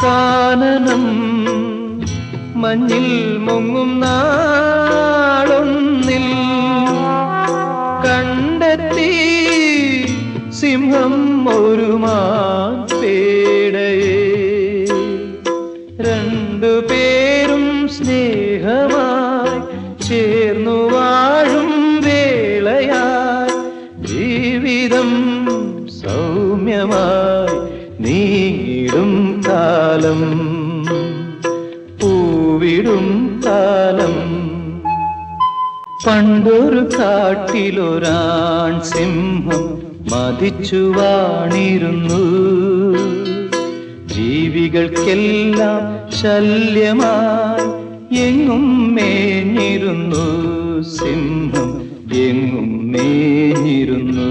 കാനനം മഞ്ഞിൽ മുങ്ങും നാളൊന്നിൽ കണ്ടെത്തി സിംഹം ഒരു മാൻപേടയെ. രണ്ടുപേരും സ്നേഹമായി ചേർന്നു വാഴും വേളയായി ജീവിതം സൗമ്യമായി നീങ്ങിടും കാലം, പൂവിടും കാലം. പണ്ടൊരു കാട്ടിലൊരാൺ സിംഹം മതിച്ചു വാണിരുന്നു. ജീവികൾക്കെല്ലാം ശല്യമായി എങ്ങും മേഞ്ഞിരുന്നു. സിംഹം എങ്ങും മേഞ്ഞിരുന്നു.